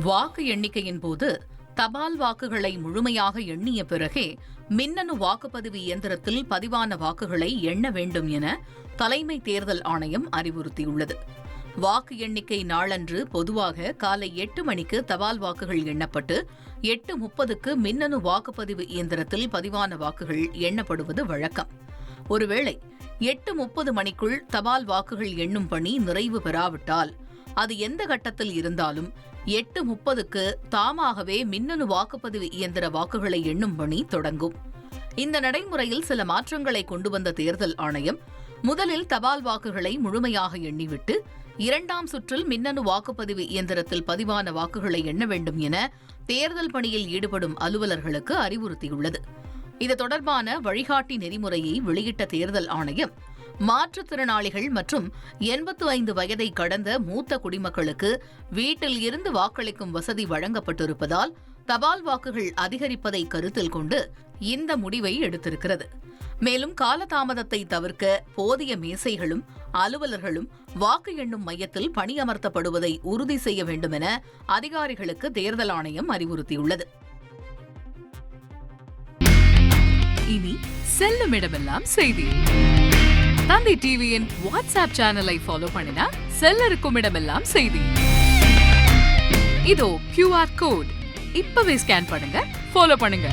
வாக்கு எண்ணிக்கையின் போது தபால் வாக்குகளை முழுமையாக எண்ணிய பிறகே மின்னணு வாக்குப்பதிவு இயந்திரத்தில் பதிவான வாக்குகளை எண்ண வேண்டும் என தலைமை தேர்தல் ஆணையம் அறிவுறுத்தியுள்ளது. வாக்கு எண்ணிக்கை நாளன்று பொதுவாக காலை 8 மணிக்கு தபால் வாக்குகள் எண்ணப்பட்டு 8:30க்கு மின்னணு வாக்குப்பதிவு இயந்திரத்தில் பதிவான வாக்குகள் எண்ணப்படுவது வழக்கம். ஒருவேளை 8:30 மணிக்குள் தபால் வாக்குகள் எண்ணும் பணி நிறைவு பெறாவிட்டால் அது எந்த கட்டத்தில் இருந்தாலும் 8:30க்கு தாமாகவே மின்னணு வாக்குப்பதிவு இயந்திர வாக்குகளை எண்ணும் பணி தொடங்கும். இந்த நடைமுறையில் சில மாற்றங்களை கொண்டு வந்த தேர்தல் ஆணையம் முதலில் தபால் வாக்குகளை முழுமையாக எண்ணிவிட்டு 2ஆம் சுற்றில் மின்னணு வாக்குப்பதிவு இயந்திரத்தில் பதிவான வாக்குகளை எண்ண வேண்டும் என தேர்தல் பணியில் ஈடுபடும் அலுவலர்களுக்கு அறிவுறுத்தியுள்ளது. இது தொடர்பான வழிகாட்டி நெறிமுறையை வெளியிட்ட தேர்தல் ஆணையம் மாற்றுத்திறனாளிகள் மற்றும் 85 வயதை கடந்த மூத்த குடிமக்களுக்கு வீட்டில் இருந்து வாக்களிக்கும் வசதி வழங்கப்பட்டிருப்பதால் தபால் வாக்குகள் அதிகரிப்பதை கருத்தில் கொண்டு இந்த முடிவை எடுத்திருக்கிறது. மேலும் காலதாமதத்தை தவிர்க்க போதிய மேசைகளும் அலுவலர்களும் வாக்கு எண்ணும் மையத்தில் பணியமர்த்தப்படுவதை உறுதி செய்ய வேண்டும் என அதிகாரிகளுக்கு தேர்தல் ஆணையம் அறிவுறுத்தியுள்ளது. இனி செல்லும் இடமெல்லாம் செய்தி. தந்தி டிவியின் வாட்ஸ்அப் சேனலை ஃபாலோ பண்ணினா செல்ல இருக்கும் இடமெல்லாம் செய்தி. இதோ QR கோட் இப்பவே ஸ்கேன் பண்ணுங்க, ஃபாலோ பண்ணுங்க.